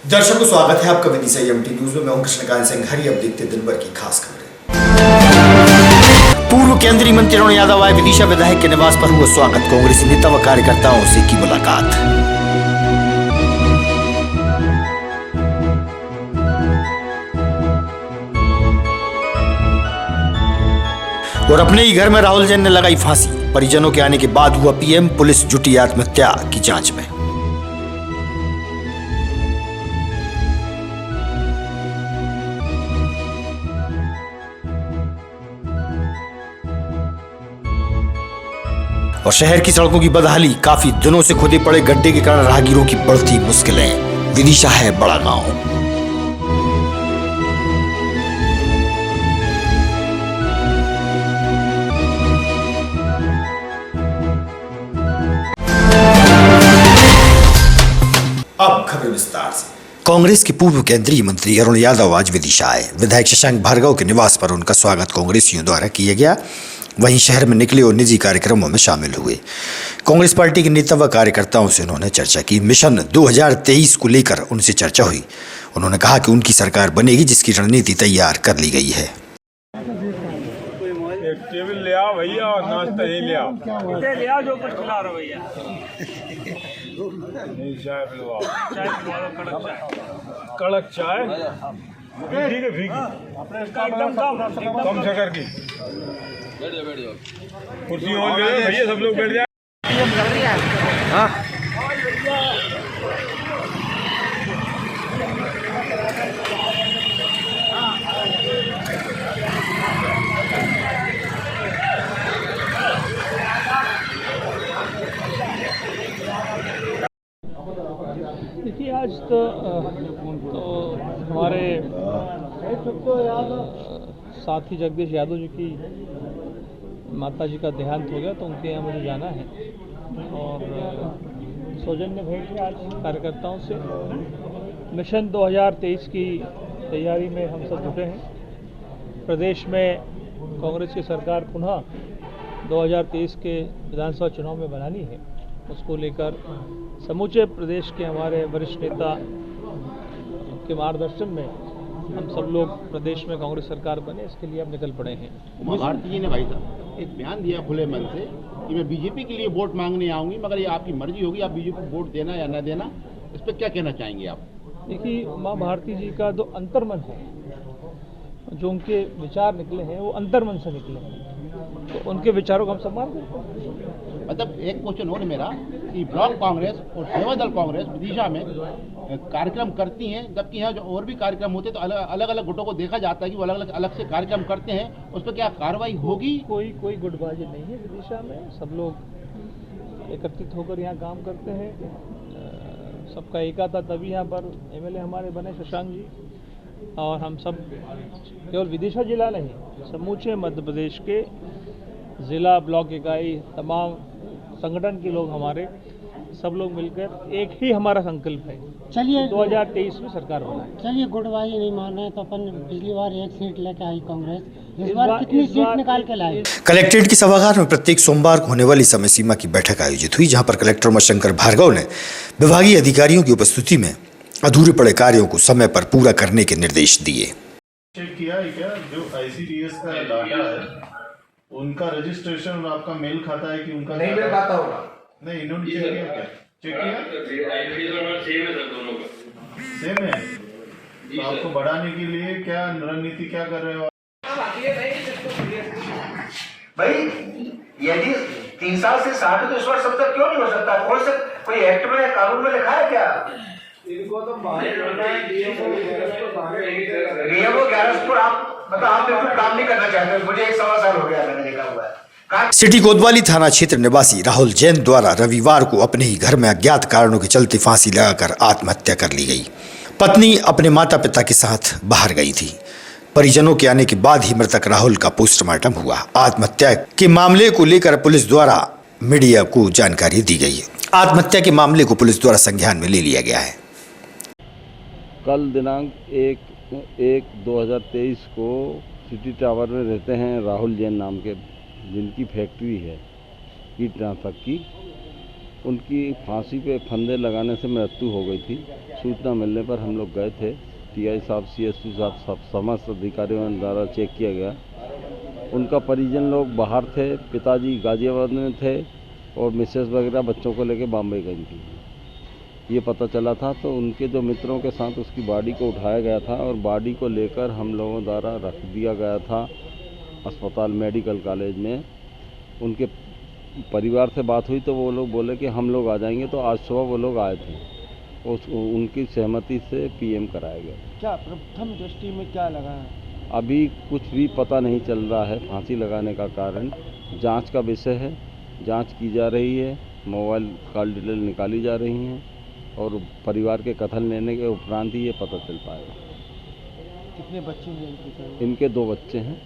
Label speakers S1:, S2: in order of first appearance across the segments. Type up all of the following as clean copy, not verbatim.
S1: दर्शकों स्वागत है आपका विदिशा एमटी न्यूज में। मैं हूं कृष्णकांत सिंह। हरी अब देखते दिन भर की खास खबरें। पूर्व केंद्रीय मंत्री अरुण यादव आए विदिशा। विधायक के निवास पर हुआ स्वागत। कांग्रेस नेता व कार्यकर्ताओं से की मुलाकात। और अपने ही घर में राहुल जैन ने लगाई फांसी। परिजनों के आने के बाद हुआ पीएम। पुलिस जुटी आत्महत्या की जांच में। और शहर की सड़कों की बदहाली। काफी दिनों से खुदे पड़े गड्ढे के कारण राहगीरों की बढ़ती मुश्किलें। विदिशा है बड़ा गांव। अब खबर विस्तार से। कांग्रेस के पूर्व केंद्रीय मंत्री अरुण यादव आज विदिशा आए। विधायक शशांक भार्गव के निवास पर उनका स्वागत कांग्रेसियों द्वारा किया गया। वहीं शहर में निकले और निजी कार्यक्रमों में शामिल हुए। कांग्रेस पार्टी के नेता व कार्यकर्ताओं से उन्होंने चर्चा की। मिशन 2023 को लेकर उनसे चर्चा हुई। उन्होंने कहा कि उनकी सरकार बनेगी जिसकी रणनीति तैयार कर ली गई है।
S2: एक टेबल ले आओ भैया और नाश्ता ही ले आओ।
S3: ले आओ जो कुछ खिला रहे भैया।
S2: नहीं चाय पिलवाओ।
S3: चाय पिलवा दो,
S2: कड़क चाय। फीकी के फीकी
S3: एकदम
S2: कम शक्कर की। कुर्सी और ले लो भैया, सब लोग बैठ जाए। हाँ
S3: देखिए आज तो हमारे साथी जगदीश यादव जी की माता जी का देहांत हो गया, तो उनके यहाँ मुझे जाना है और सौजन्य भेंट है आज कार्यकर्ताओं से। मिशन 2023 की तैयारी में हम सब जुटे हैं। प्रदेश में कांग्रेस की सरकार पुनः 2023 के विधानसभा चुनाव में बनानी है। उसको लेकर समूचे प्रदेश के हमारे वरिष्ठ नेता के मार्गदर्शन में हम सब लोग प्रदेश में कांग्रेस सरकार बने, इसके लिए अब निकल पड़े हैं।
S4: उमा भारती जी ने भाई साहब एक बयान दिया खुले मन से कि मैं बीजेपी के लिए वोट मांगने आऊंगी, मगर ये आपकी मर्जी होगी आप बीजेपी को वोट देना या न देना। इस पर क्या कहना चाहेंगे आप?
S3: देखिए, उमा भारती जी का जो अंतर्मन है, जो उनके विचार निकले हैं वो अंतर्मन से निकले हैं, तो उनके विचारों को हम सम्मान करते हैं।
S4: मतलब एक क्वेश्चन और मेरा कि ब्लॉक कांग्रेस और सेवादल कांग्रेस विदिशा में कार्यक्रम करती हैं, जबकि यहाँ जो और भी कार्यक्रम होते हैं तो अलग अलग गुटों को देखा जाता है कि वो अलग से कार्यक्रम करते हैं। उस पर क्या कार्रवाई होगी?
S3: कोई गुटबाजी नहीं है विदिशा में। सब लोग एकत्रित होकर यहाँ काम करते हैं। सबका एका था तभी यहाँ पर एमएलए हमारे बने शशांक जी। और हम सब केवल विदिशा जिला नहीं, समूचे मध्य प्रदेश के जिला ब्लॉक इकाई तमाम संगठन के लोग हमारे सब लोग मिलकर एक ही हमारा संकल्प है।
S5: चलिए
S3: 2023 में सरकार बनाए।
S5: चलिए गुटबाजी नहीं मान रहे तो अपन पिछली बार एक सीट लेके आई कांग्रेस, इस बार कितनी सीट निकाल के लाए?
S1: कलेक्ट्रेट की सभागार में प्रत्येक सोमवार को होने वाली समय सीमा की बैठक आयोजित हुई, जहां पर कलेक्टर उमाशंकर भार्गव ने विभागीय अधिकारियों की उपस्थिति में अधूरे पड़े कार्यों को समय पर पूरा करने के निर्देश दिए।
S6: चेक किया है क्या जो ICDS का डाटा है उनका रजिस्ट्रेशन और आपका मेल खाता है कि उनका नहीं मेल खाता होगा? नहीं, इन्होंने चेक किया क्या? चेक किया सेम है। तो आपको बढ़ाने के लिए क्या रणनीति क्या कर रहे हो
S7: भाई? यदि 3 साल से 60 तो इस वर्ष सब तक क्यों नहीं हो सकता? कौन से कोई एक्ट में कानून में लिखा है क्या? इनको तो डीएमओ 11 आप मतलब आप बिल्कुल काम नहीं करना चाहते। मुझे 1 साल हो गया मैंने देखा हुआ है।
S1: सिटी कोतवाली थाना क्षेत्र निवासी राहुल जैन द्वारा रविवार को अपने ही घर में अज्ञात कारणों के चलते फांसी लगाकर आत्महत्या कर ली गई। पत्नी अपने माता पिता के साथ बाहर गई थी। परिजनों के आने के बाद ही मृतक राहुल का पोस्टमार्टम हुआ। आत्महत्या के मामले को लेकर पुलिस द्वारा मीडिया को जानकारी दी गई। आत्महत्या के मामले को पुलिस द्वारा संज्ञान में ले लिया गया है।
S8: कल दिनांक 1/1/2023 को सिटी टावर में रहते हैं राहुल जैन नाम के, जिनकी फैक्ट्री है कीटनाशक की। उनकी फांसी पे फंदे लगाने से मृत्यु हो गई थी। सूचना मिलने पर हम लोग गए थे। टीआई साहब, सीएसपी साहब, समस्त अधिकारियों द्वारा चेक किया गया। उनका परिजन लोग बाहर थे, पिताजी गाजियाबाद में थे और मिसेस वगैरह बच्चों को लेकर बॉम्बे गई थी। ये पता चला था तो उनके जो मित्रों के साथ उसकी बॉडी को उठाया गया था और बॉडी को लेकर हम लोगों द्वारा रख दिया गया था अस्पताल मेडिकल कॉलेज में। उनके परिवार से बात हुई तो वो लोग बोले कि हम लोग आ जाएंगे, तो आज सुबह वो लोग आए थे। उनकी सहमति से पीएम कराया गया।
S9: क्या प्रथम दृष्टि में क्या लगा है?
S8: अभी कुछ भी पता नहीं चल रहा है। फांसी लगाने का कारण जांच का विषय है, जांच की जा रही है, मोबाइल कॉल डिटेल निकाली जा रही हैं और परिवार के कथन लेने के उपरांत ही ये पता चल पाएगा।
S9: कितने बच्चे हैं
S8: इनके 2 बच्चे हैं।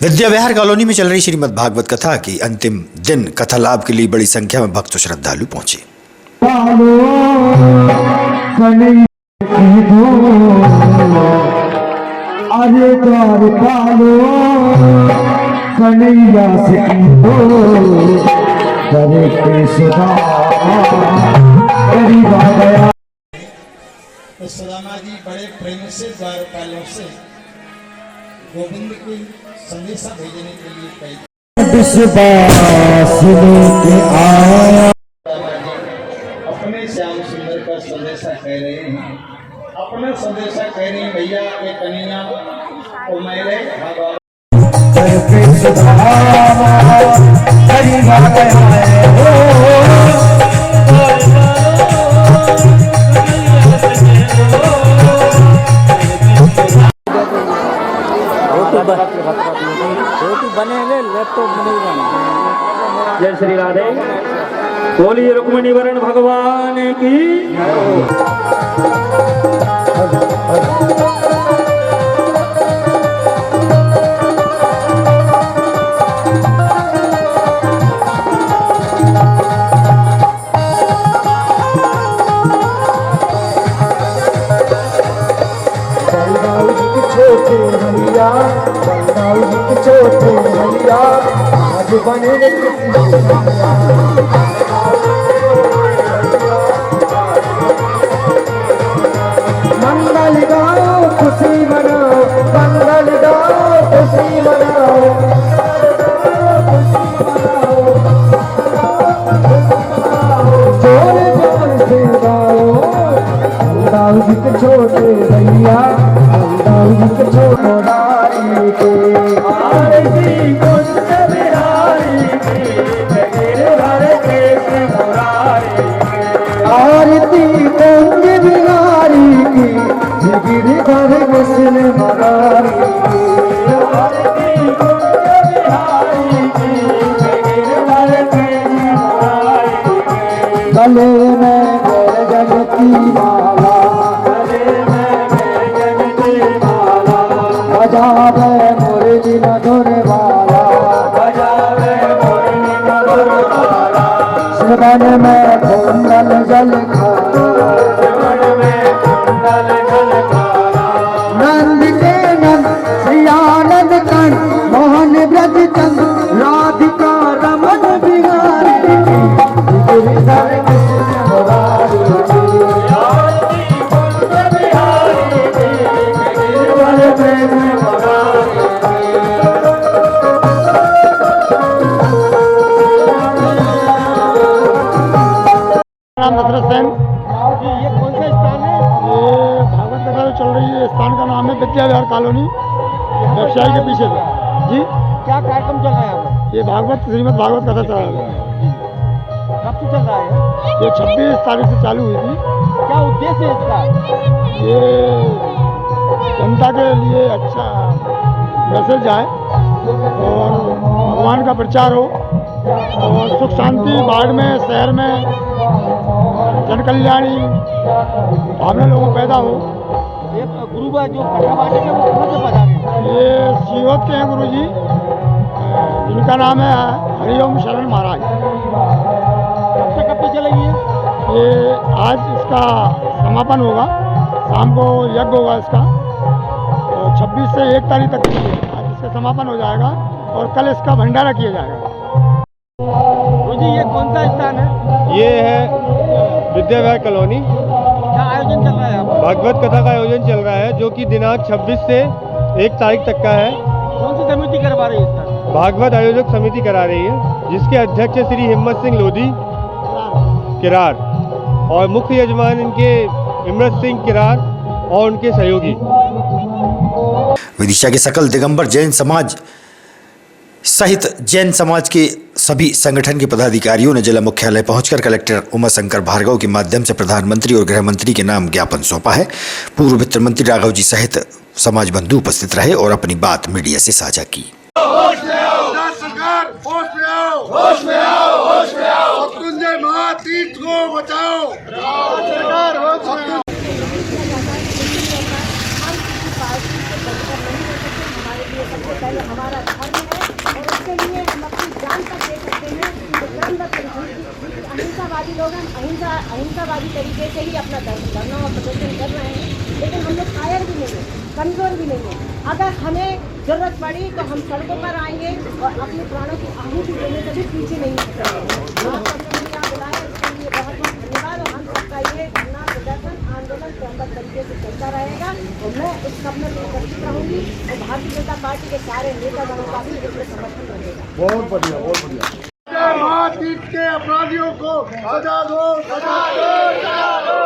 S1: विद्या विहार कॉलोनी में चल रही श्रीमद् भागवत कथा की अंतिम दिन कथा लाभ के लिए बड़ी संख्या में भक्त श्रद्धालु पहुंचे।
S10: तो सुदामा जी बड़े प्रेम से द्वारपालों से गोविंद की संदेशा भेजने के लिए कही। अपने श्याम सुंदर का संदेशा कह रहे हैं, अपना संदेशा कह रहे हैं भैया ये कन्हैया को मेरे भगवान
S9: रोटी बनेंगे, लैपटॉप नहीं बनेगा।
S2: जय श्री राधे। बोलिए रुक्मिणी वरण भगवान की।
S10: मंगल गाओ खुशी मनाओ, मंगल गाओ खुशी मनाओ, जोर जोर से गाओ। दाऊ जी के छोटे भैया, दाऊ जी के छोटे राई के आरती कुंज बिहारी की, गिरधर के मुरारी की आरती कुंज बिहारी की, गिरधर कृष्ण मुरारी की आरती कुंज बिहारी की, गिरधर कृष्ण मुरारी की। गले में गर्जन की माला, गले में गर्जन की माला, बजावे मुरली मधुर वाला, बजावे मुरली मधुर वाला। श्रवण में कुंडल जल खारा, श्रवण में कुंडल जल खारा। नंद के नंद श्री आनंद कंद, मोहन ब्रज चंद, राधिका रमन बिहारी की, गिरधर कृष्ण मुरारी की आरती कुंज बिहारी की, गिरधर कृष्ण मुरारी की। नाम दशरथ सेन जी। ये कौन सा स्थान है? ये भागवत कथा जो चल रही है, स्थान का नाम है विद्या विहार कॉलोनी, व्यवसायी के पीछे जी। क्या कार्यक्रम चल रहा है? ये भागवत श्रीमद् भागवत कथा चल रहा है। कब से चल रहा है? ये 26 तारीख से चालू हुई थी। क्या उद्देश्य है इसका? ये जनता के लिए अच्छा मैसेज आए और भगवान का प्रचार हो और सुख शांति बाढ़ में, शहर में जन कल्याणी भावना लोगों को पैदा हो। ये गुरु जो कथा बांटे थे वो कहाँ से पधारे? ये सीहोर के हैं गुरु जी, जिनका नाम है हरिओम शरण महाराज। कब से कब तक चलेगी ये? आज इसका समापन होगा, शाम को यज्ञ होगा इसका, और 26 से 1 तारीख तक आज इसका समापन हो जाएगा और कल इसका भंडारा किया जाएगा। गुरु जी ये कौन सा स्थान है? ये है विद्या विहार कॉलोनी।
S9: क्या आयोजन चल रहा है यहाँ पर?
S10: भागवत कथा का आयोजन चल रहा है जो कि दिनांक 26 से 1 तारीख तक का है।
S9: कौन सी समिति करवा रही है इसका?
S10: भागवत आयोजक समिति करा रही है, जिसके अध्यक्ष श्री हिम्मत सिंह लोधी किरार और मुख्य यजमान इनके इमरत सिंह किरार और उनके सहयोगी।
S1: विदिशा के सकल दिगंबर जैन समाज सहित जैन समाज के सभी संगठन के पदाधिकारियों ने जिला मुख्यालय पहुंचकर कलेक्टर उमाशंकर भार्गव के माध्यम से प्रधानमंत्री और गृह मंत्री के नाम ज्ञापन सौंपा है। पूर्व वित्त मंत्री राघव जी सहित समाज बंधु उपस्थित रहे और अपनी बात मीडिया से साझा की।
S11: पहले हमारा धर्म है और उसके लिए हम अपनी जान तक दे सकते हैं। अहिंसावादी लोग हम अहिंसावादी तरीके से ही अपना धरना और प्रदर्शन कर रहे हैं, लेकिन हम लोग कायर भी नहीं है, कमजोर भी नहीं है। अगर हमें जरूरत पड़ी तो हम सड़कों पर आएंगे और अपने प्राणों की आहुति देने से भी पीछे नहीं हटेंगे। बुलाया इसके लिए बहुत बहुत धन्यवाद। और हम सबका ये धरना प्रदर्शन आंदोलन क्रमबद्ध तरीके से चलता रहेगा और मैं इस सब में उपस्थित रहूंगी और भारतीय जनता पार्टी के सारे नेता गणों का भी इसमें समर्थन रहेगा।
S10: बहुत बढ़िया, बहुत बढ़िया। महातीत के अपराधियों को सजा दो, सजा दो, सजा दो।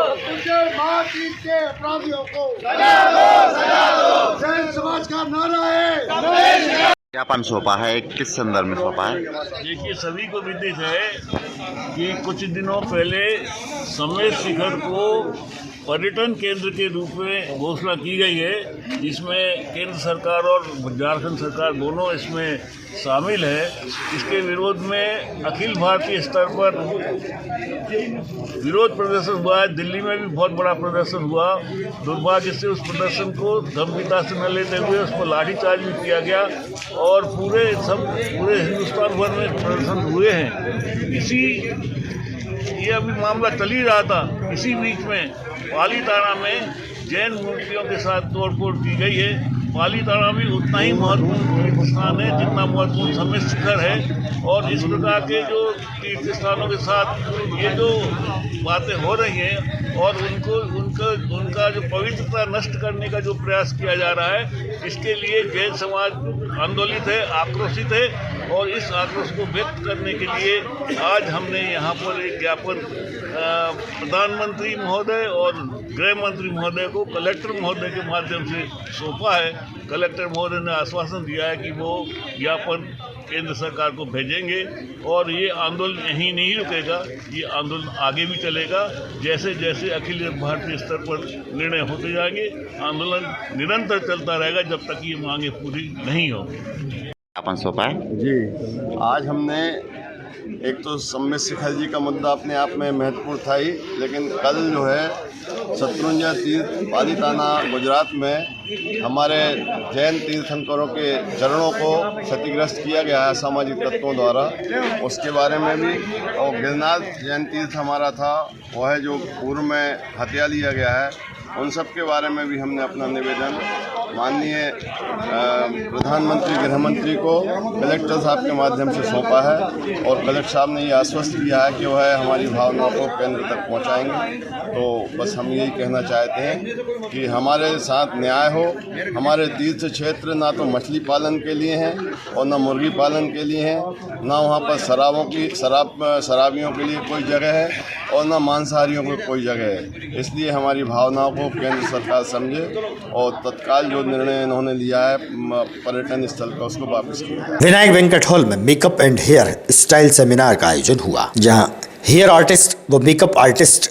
S10: महातीत के अपराधियों को सजा दो, सजा दो। जैन समाज का नारा है।
S12: ज्ञापन सौंपा है, किस संदर्भ में सौंपा है?
S13: देखिए, सभी को विदित है कि कुछ दिनों पहले समेत शिखर को पर्यटन केंद्र के रूप में घोषणा की गई है, जिसमें केंद्र सरकार और झारखंड सरकार दोनों इसमें शामिल है। इसके विरोध में अखिल भारतीय स्तर पर विरोध प्रदर्शन हुआ है। दिल्ली में भी बहुत बड़ा प्रदर्शन हुआ। दुर्भाग्य से उस प्रदर्शन को गंभीरता से न लेते हुए उस पर लाठीचार्ज भी किया गया और पूरे हिंदुस्तान भर में प्रदर्शन हुए हैं। ये अभी मामला चल ही रहा था। इसी बीच में पालीताना में जैन मूर्तियों के साथ तोड़फोड़ की गई है। पालीताना भी उतना ही महत्वपूर्ण स्थान है जितना महत्वपूर्ण समेत शिखर है। और इस प्रकार के जो तीर्थ स्थानों के साथ ये जो बातें हो रही हैं और उनका जो पवित्रता नष्ट करने का जो प्रयास किया जा रहा है, इसके लिए जैन समाज आंदोलित है, आक्रोशित है। और इस आक्रोश को व्यक्त करने के लिए आज हमने यहाँ पर एक ज्ञापन प्रधानमंत्री महोदय और गृह मंत्री महोदय को कलेक्टर महोदय के माध्यम से सौंपा है। कलेक्टर महोदय ने आश्वासन दिया है कि वो ज्ञापन केंद्र सरकार को भेजेंगे और ये आंदोलन यहीं नहीं रुकेगा, ये आंदोलन आगे भी चलेगा। जैसे जैसे अखिल भारतीय स्तर पर निर्णय होते जाएंगे, आंदोलन निरंतर चलता रहेगा जब तक ये मांगे पूरी नहीं हो।
S12: ज्ञापन सौंपा है
S14: जी। आज हमने एक तो समेत शिखर जी का मुद्दा अपने आप में महत्वपूर्ण था ही, लेकिन कल जो है शत्रुंजय तीर्थ पालीताना गुजरात में हमारे जैन तीर्थंकरों के चरणों को क्षतिग्रस्त किया गया है असामाजिक तत्वों द्वारा, उसके बारे में भी। और गिरनार जैन तीर्थ हमारा था, वह है जो पूर्व में हत्या लिया गया है, उन सब के बारे में भी हमने अपना निवेदन माननीय प्रधानमंत्री गृह मंत्री को कलेक्टर साहब के माध्यम से सौंपा है। और कलेक्टर साहब ने ये आश्वस्त किया है कि वह हमारी भावनाओं को केंद्र तक पहुंचाएंगे। तो बस हम यही कहना चाहते हैं कि हमारे साथ न्याय हो। हमारे तीर्थ क्षेत्र ना तो मछली पालन के लिए हैं और ना मुर्गी पालन के लिए हैं, ना वहाँ पर शराबियों के लिए कोई जगह है और ना मांसाहारियों को कोई जगह है। इसलिए हमारी भावनाओं को केंद्र सरकार समझे और तत्काल जो निर्णय इन्होंने लिया है पर्यटन स्थल का, उसको वापस किया।
S1: विनायक वेंकट हॉल में makeup and hair style seminar का आयोजन हुआ, जहां हेयर आर्टिस्ट व मेकअप आर्टिस्ट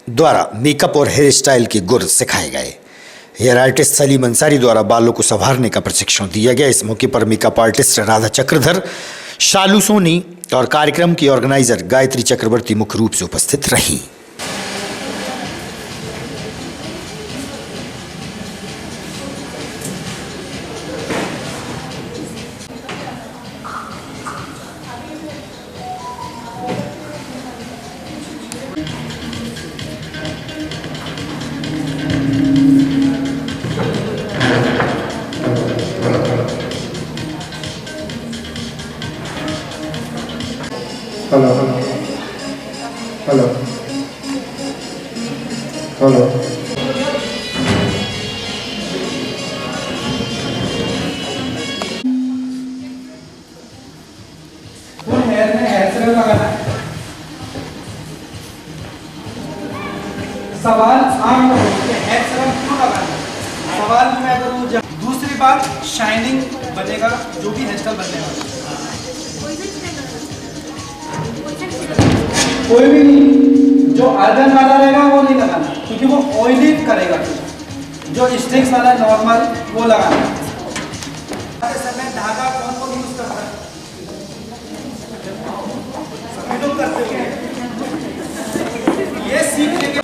S1: द्वारा मेकअप और हेयर स्टाइल के गुर सिखाए गए। हेयर आर्टिस्ट सलीम अंसारी द्वारा बालों को संवारने का प्रशिक्षण दिया गया। इस मौके पर मेकअप आर्टिस्ट राधा चक्रधर, शालू सोनी और कार्यक्रम की ऑर्गेनाइजर गायत्री चक्रवर्ती मुख्य रूप से उपस्थित रही।
S15: शाइनिंग बनेगा जो भी हेयर स्टाइल बनने वाला है। कोई भी नहीं, जो आर्गन वाला रहेगा वो नहीं लगाना, क्योंकि वो ऑयली करेगा। जो स्टिक्स वाला नॉर्मल वो लगाना। समय धागा कौन यूज करता है? सभी लोग करते हैं। ये सीखने के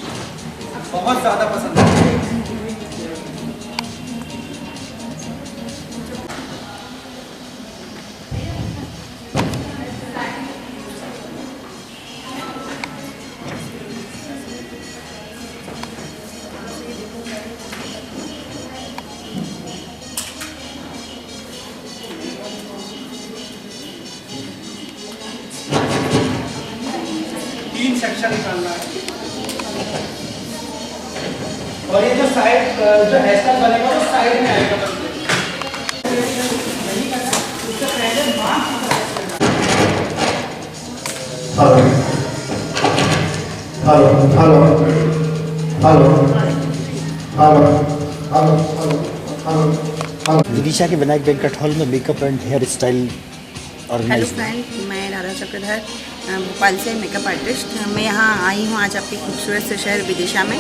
S15: बहुत ज़्यादा पसंद है। तीन सेक्शन निकालना है और ये जो साइड जो हेयर स्टाइल बनेगा वो साइड में आएगा।
S10: Hello hello hello hello hello hello.
S1: Vidisha के विनायक बैंक्वेट हॉल में makeup and hair style
S16: hello
S1: organise.
S16: Friend, मैं राधा चक्रधर भोपाल से मेकअप आर्टिस्ट। मैं यहाँ आई हूँ आज आपके खूबसूरत से शहर विदिशा में,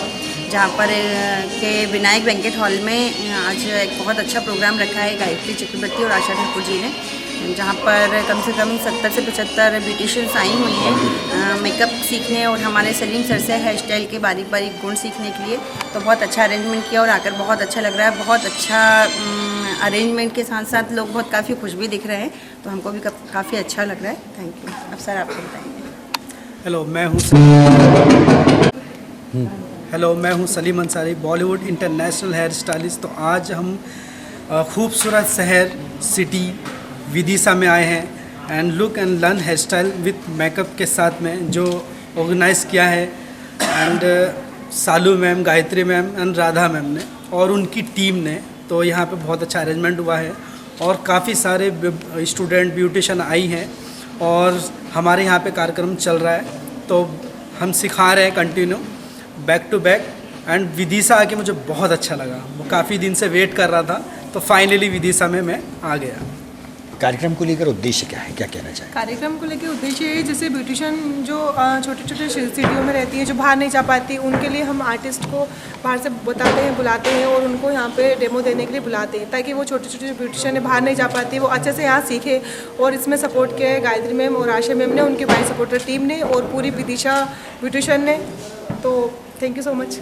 S16: जहाँ पर के विनायक बैंक्वेट हॉल में आज एक बहुत अच्छा प्रोग्राम रखा है गायत्री चक्रवर्ती और आशा ठाकुर जी ने, जहाँ पर कम से कम 70 से 75 ब्यूटिशियंस आई हुई हैं मेकअप सीखने और हमारे सलीम सर से हेयर स्टाइल के बारीक बारीक गुण सीखने के लिए। तो बहुत अच्छा अरेंजमेंट किया और आकर बहुत अच्छा लग रहा है। बहुत अच्छा अरेंजमेंट के साथ साथ लोग बहुत काफ़ी खुश भी दिख रहे हैं, तो हमको भी काफ़ी अच्छा लग रहा है। Thank you. अब सर आपको बताएंगे।
S15: हेलो, मैं हूँ Salim Ansari, Bollywood international hair stylist. तो आज हम खूबसूरत शहर सिटी विदिशा में आए हैं and look and learn hair style with makeup के साथ में, जो ऑर्गेनाइज़ किया है and Salu ma'am, Gayatri ma'am and Radha ma'am ने और उनकी टीम ने। तो यहाँ पे बहुत अच्छा अरेंजमेंट हुआ है और काफ़ी सारे स्टूडेंट ब्यूटिशियन आई हैं और हमारे यहाँ पे कार्यक्रम चल रहा है। तो हम सिखा रहे हैं continue back to back and Vidisha आके मुझे बहुत अच्छा लगा। वो काफ़ी दिन से वेट कर रहा था, तो फाइनली विदिशा में मैं आ गया।
S1: कार्यक्रम को लेकर उद्देश्य क्या है, क्या कहना चाहिए?
S17: कार्यक्रम को लेकर उद्देश्य है, जैसे ब्यूटिशियन जो छोटे छोटे सिटियों में रहती है, जो बाहर नहीं जा पाती, उनके लिए हम आर्टिस्ट को बाहर से बताते हैं, बुलाते हैं और उनको यहाँ पे डेमो देने के लिए बुलाते हैं, ताकि वो छोटे छोटे ब्यूटिशियन बाहर नहीं जा पाती वो अच्छे से यहाँ सीखे। और इसमें सपोर्ट किया है गायत्री मैम और आशा मैम ने, उनके भाई सपोर्टर टीम ने और पूरी विदिशा ब्यूटिशियन ने। तो थैंक यू सो मच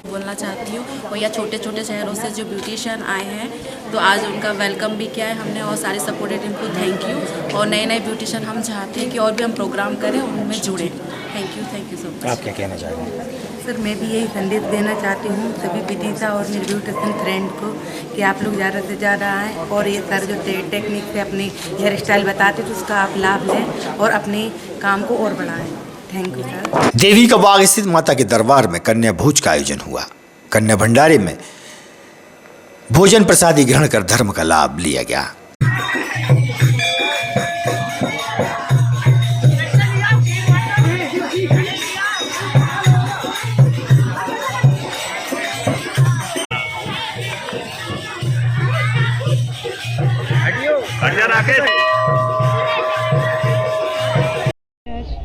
S18: बोलना चाहती हूँ। और या छोटे छोटे शहरों से जो ब्यूटिशियन आए हैं, तो आज उनका वेलकम भी किया है हमने और सारे सपोर्टेड टीम को थैंक यू। और नए नए ब्यूटिशियन हम चाहते हैं कि और भी हम प्रोग्राम करें, उनमें जुड़ें। Thank you so much.
S1: आप क्या कहना चाहेंगे?
S16: सर, मैं भी यही संदेश देना चाहती हूँ सभी विदिशा और मेरे ब्यूटिशियन फ्रेंड को कि आप लोग ज़्यादा से ज़्यादा आएँ और ये सर जो टेक्निक से अपनी हेयर स्टाइल बताते तो उसका आप लाभ लें और अपने काम को और बढ़ाएँ। Thank you sir.
S1: देवी का बाग स्थित माता के दरबार में कन्या भोज का आयोजन हुआ। कन्या भंडारे में भोजन प्रसादी ग्रहण कर धर्म का लाभ लिया गया।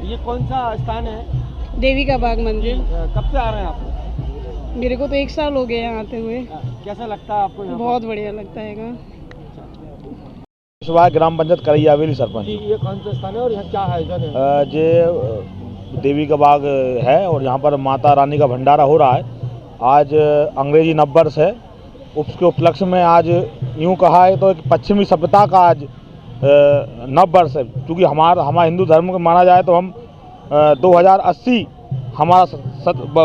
S9: ये कौन सा स्थान है?
S19: देवी का बाग मंदिर।
S9: कब से आ रहे हैं आप?
S19: मेरे को तो 1 साल हो गया यहाँ आते हुए।
S9: कैसा लगता है आपको?
S19: बहुत बढ़िया लगता है।
S20: ग्राम पंचायत करैया हवेली सरपंच।
S9: ये कौन सा स्थान है और यहाँ क्या आयोजन है?
S20: ये देवी का बाग है और यहाँ पर माता रानी का भंडारा हो रहा है। आज अंग्रेजी नववर्ष है, उसके उपलक्ष्य में आज यूँ कहा है तो एक पश्चिमी सभ्यता का आज नववर्ष है। क्योंकि हमारा हिंदू धर्म को माना जाए तो हम 2080 हमारा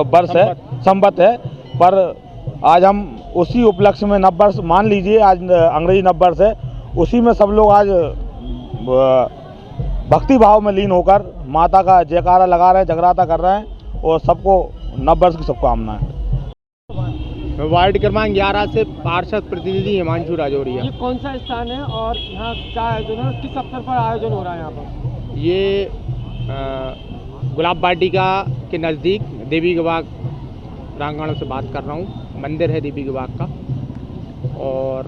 S20: वर्ष है, संवत है, पर आज हम उसी उपलक्ष्य में नववर्ष मान लीजिए, आज अंग्रेजी नववर्ष है, उसी में सब लोग आज भक्ति भाव में लीन होकर माता का जयकारा लगा रहे हैं, जगराता कर रहे हैं और सबको नववर्ष की शुभकामनाएं।
S9: वार्ड क्रमांक 11 से पार्षद प्रतिनिधि हिमांशु राजौरिया। ये कौन सा स्थान है और यहाँ क्या आयोजन है, किस अवसर पर आयोजन हो रहा है यहाँ पर?
S21: ये गुलाब वाटिका के नज़दीक देवी के बाग प्रांगण से बात कर रहा हूँ। मंदिर है देवी के बाग का और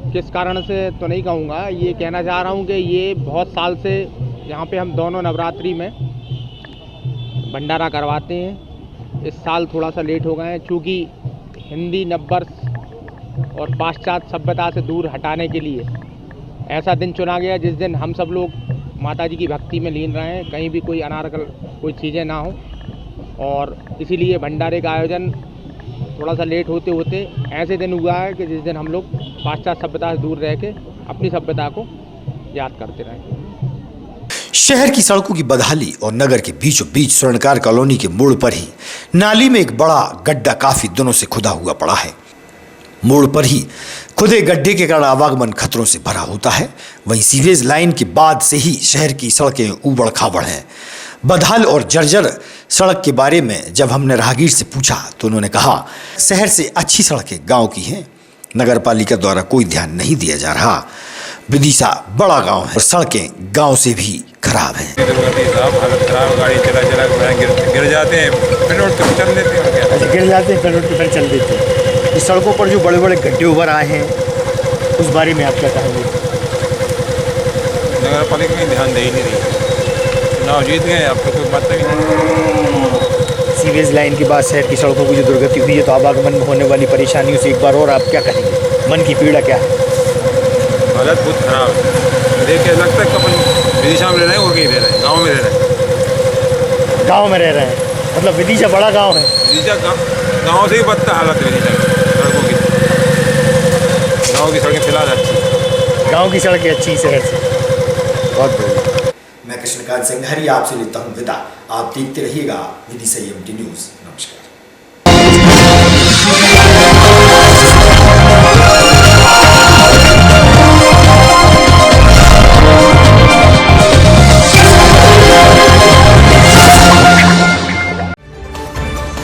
S21: किस कारण से तो नहीं कहूँगा, ये कहना चाह रहा हूँ कि ये बहुत साल से यहाँ पे हम दोनों नवरात्रि में भंडारा करवाते हैं। इस साल थोड़ा सा लेट हो गए हैं, चूँकि हिंदी नववर्ष और पाश्चात्य सभ्यता से दूर हटाने के लिए ऐसा दिन चुना गया जिस दिन हम सब लोग माता जी की भक्ति में लीन रहें, कहीं भी कोई अनारकल कोई चीज़ें ना हो, और इसीलिए भंडारे का आयोजन थोड़ा सा लेट होते होते ऐसे दिन हुआ है कि जिस दिन हम लोग पाश्चात्य सभ्यता से दूर रह के अपनी सभ्यता को याद करते रहें।
S1: शहर की सड़कों की बदहाली और नगर के बीचों बीच स्वर्णकार कॉलोनी के मोड़ पर ही नाली में एक बड़ा गड्ढा काफी दिनों से खुदा हुआ पड़ा है। मोड़ पर ही खुदे गड्ढे के कारण आवागमन खतरों से भरा होता है। वहीं सीवेज लाइन के बाद से ही शहर की सड़कें उबड़ खाबड़ हैं। बदहाल और जर्जर सड़क के बारे में जब हमने राहगीर से पूछा तो उन्होंने कहा, शहर से अच्छी सड़कें गांव की हैं, नगर पालिका द्वारा कोई ध्यान नहीं दिया जा रहा। विदिशा बड़ा गांव है और सड़कें गांव से भी खराब हैं।
S4: हालत खराब, गाड़ी चला चला गिर जाते हैं, पेट्रोल तो चल देते हैं।
S1: अच्छा, गिर जाते हैं, पेट्रोल पे चल देते हैं। इस सड़कों पर जो बड़े बड़े गड्ढे उभर आए हैं उस बारे में आप क्या कहेंगे?
S4: नगर पालिका में ध्यान दे ही नहीं रही। चुनाव जीत गए, आपको कोई बात नहीं।
S1: सीवेज लाइन के बाद शहर की सड़कों की जो दुर्गति हुई है तो आवागमन में होने वाली परेशानियों से एक बार और आप क्या कहेंगे? मन की पीड़ा क्या है?
S4: हालत बहुत खराब है। देख के लगता है कि अपन विदिशा में रह रहे हैं और कहीं रह रहे हैं, गाँव में रह रहे हैं।
S1: गाँव में रह रहे हैं, मतलब विदिशा बड़ा गाँव है।
S4: विदिशा गाँव से ही बदतर हालत है विदिशा की सड़कों की। गाँव की सड़कें फिलहाल अच्छी,
S1: गाँव की सड़कें अच्छी शहर से। बहुत बढ़िया। मैं कृष्णकांत सिंघारी आपसे लेता हूँ विदा। आप देखते रहिएगा विदिशा EMT न्यूज़। नमस्कार।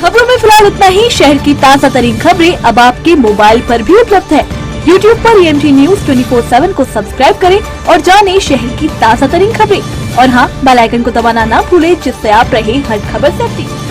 S22: खबरों में फिलहाल इतना ही। शहर की ताज़ा तरीन खबरें अब आपके मोबाइल पर भी उपलब्ध है। YouTube पर EMT न्यूज़ 24/7 को सब्सक्राइब करें और जानें शहर की ताज़ा तरीन खबरें। और हाँ, बेल आइकन को दबाना ना भूलें, जिससे आप रहे हर खबर से अपडेट।